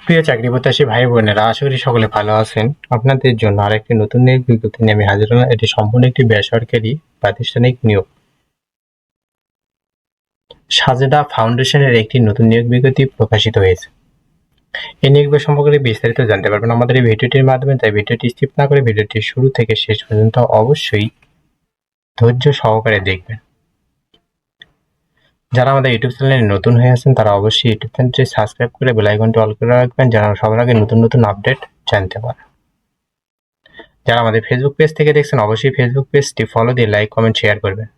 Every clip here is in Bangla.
প্রিয় চাকরি প্রত্যাশী ভাই বোনেরা, আশা করি সকলে ভালো আছেন। আপনাদের জন্য আরেকটি নতুন নিয়োগ বিজ্ঞপ্তি নিয়ে আমি হাজির হলাম। এটি সম্পূর্ণ একটি বেসরকারি প্রাতিষ্ঠানিক নিয়োগ। সাজেদা ফাউন্ডেশনের একটি নতুন নিয়োগ বিজ্ঞপ্তি প্রকাশিত হয়েছে। এই নিয়োগ সম্পর্কে বিস্তারিত জানতে পারবেন আমাদের এই ভিডিওটির মাধ্যমে। তাই ভিডিওটি স্কিপ না করে ভিডিওটি শুরু থেকে শেষ পর্যন্ত অবশ্যই ধৈর্য সহকারে দেখবেন। যারা আমাদের ইউটিউব চ্যানেলে নতুন হয়ে আছেন তারা অবশ্যই ইউটিউব চ্যানেলটি সাবস্ক্রাইব করে বেল আইকনটি অল করে রাখবেন, যেন সবার আগে নতুন নতুন আপডেট জানতে পারেন। যারা আমাদের ফেসবুক পেজ থেকে দেখছেন অবশ্যই ফেসবুক পেজটি ফলো দিয়ে লাইক কমেন্ট শেয়ার করবেন।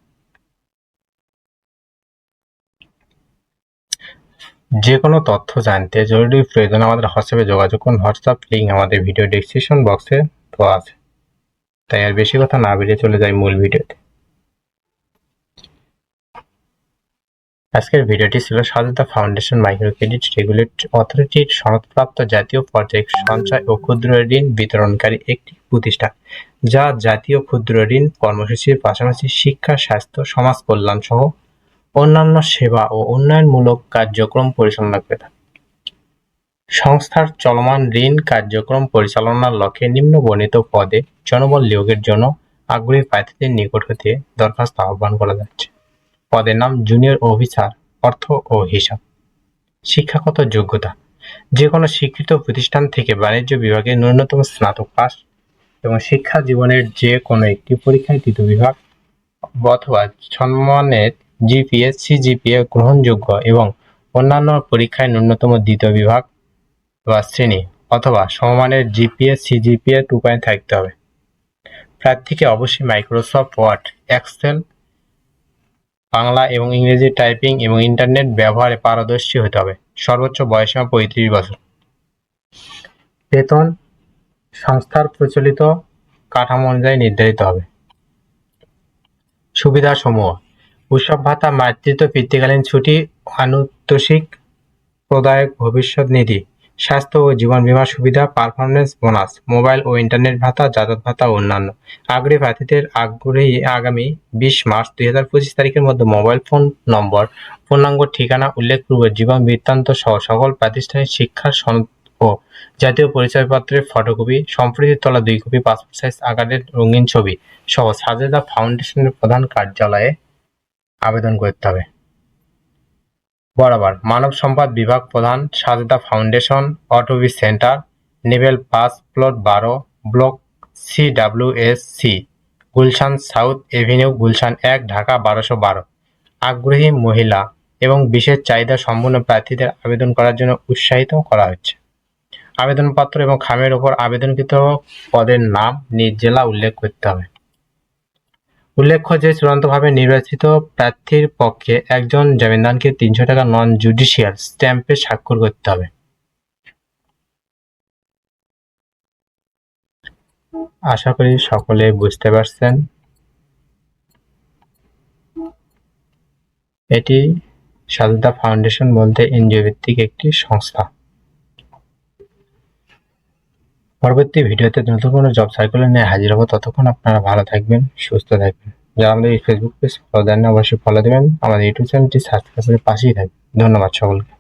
যে কোনো তথ্য জানতে জরুরি প্রয়োজন আমাদের হোয়াটসঅ্যাপে যোগাযোগ করুন। হোয়াটসঅ্যাপ লিঙ্ক আমাদের ভিডিও ডেসক্রিপশন বক্সে দেওয়া আছে। তাই আর বেশি কথা না বেরিয়ে চলে যাই মূল ভিডিওতে। আজকের ভিডিওটি ছিল Sajeda foundation micro credit regulatory অথরিটির সনদপ্রাপ্ত জাতীয় পর্যায়ে সঞ্চয় ও ক্ষুদ্র ঋণ বিতরণকারী একটি প্রতিষ্ঠান, যা জাতীয় ক্ষুদ্র ঋণ কর্মসূচির পাশাপাশি শিক্ষা, স্বাস্থ্য, সমাজ কল্যাণ সহ অন্যান্য সেবা ও উন্নয়নমূলক কার্যক্রম পরিচালনা করে থাকে। সংস্থার চলমান ঋণ কার্যক্রম পরিচালনার লক্ষ্যে নিম্নবর্ণিত পদে জনবল নিয়োগের জন্য আগ্রহী প্রার্থীদের নিকট হতে দরখাস্ত আহ্বান করা যাচ্ছে। পদের নাম জুনিয়র অফিসার, অর্থ ও হিসাব। শিক্ষাগত যোগ্যতা: যে কোনো স্বীকৃত প্রতিষ্ঠান থেকে বাণিজ্য বিভাগে ন্যূনতম স্নাতক পাস এবং শিক্ষা জীবনের যে কোনো একটি পরীক্ষায় তৃতীয় বিভাগ অথবা সম্মানের জিপিএ, সিজিপিএ গ্রহণযোগ্য এবং অন্যান্য পরীক্ষায় ন্যূনতম দ্বিতীয় বিভাগ বা শ্রেণী অথবা সমমানের জিপিএ, সিজিপিএ 2 থাকতে হবে। প্রার্থীকে অবশ্যই মাইক্রোসফট ওয়ার্ড, এক্সেল, বাংলা এবং ইংরেজি টাইপিং এবং ইন্টারনেট ব্যবহারে পারদর্শী হতে হবে। সর্বোচ্চ বয়সসীমা 35 বছর। বেতন সংস্থার প্রচলিত কাঠামো অনুযায়ী নির্ধারিত হবে। সুবিধাসমূহ: উৎসব ভাতা, মাতৃত্ব, পিতৃকালীন ছুটি, আনুতোষিক প্রদায়ক ভবিষ্যৎ নিধি, স্বাস্থ্য ও জীবন বীমা সুবিধা, পারফরমেন্স বোনাস, মোবাইল ও ইন্টারনেট ভাতা, যাতায়াত ভাতা ও অন্যান্য। আগ্রহী প্রার্থীদের আগামী 20 মার্চ 2025 তারিখের মধ্যে মোবাইল ফোন নম্বর, পূর্ণাঙ্গ ঠিকানা, উল্লেখপূর্বক জীবন বৃত্তান্ত সহ সকল প্রাতিষ্ঠানিক শিক্ষার সনদ ও জাতীয় পরিচয়পত্রের ফটোকপি, সম্প্রতি তোলা 2 কপি পাসপোর্ট সাইজ আকারের রঙিন ছবি সহ সাজেদা ফাউন্ডেশনের প্রধান কার্যালয়ে আবেদন করতে হবে। বরাবর মানব সম্পদ বিভাগ প্রধান, Sajeda foundation, Otobi centre, naval 5 plot 12, block CWSC, Gulshan south Avenue, Gulshan 1, Dhaka 1212। আগ্রহী মহিলা এবং বিশেষ চাহিদা সম্পন্ন প্রার্থীদের আবেদন করার জন্য উৎসাহিত করা হচ্ছে। আবেদনপত্র এবং খামের ওপর আবেদনকৃত পদের নাম নিজ জেলা উল্লেখ করতে হবে। উল্লেখ্য যে চূড়ান্তভাবে নির্বাচিত প্রার্থীর পক্ষে একজন জামিনদারকে 300 টাকা নন জুডিশিয়াল স্ট্যাম্পে স্বাক্ষর করতে হবে। আশা করি সকলে বুঝতে পারছেন। এটি সাজেদা ফাউন্ডেশন বলতে এনজিও ভিত্তিক একটি সংস্থা। পরবর্তী ভিডিওতে নতুন কোনো জব সার্কুলার নিয়ে হাজির হবো। ততক্ষণ আপনারা ভালো থাকবেন, সুস্থ থাকবেন। যারা আমাদের ফেসবুক পেজ ফলো দেন না অবশ্যই ফলো দেবেন। আমাদের ইউটিউব চ্যানেলটি সাবস্ক্রাইব করে পাশেই থাকবেন। ধন্যবাদ সকলকে।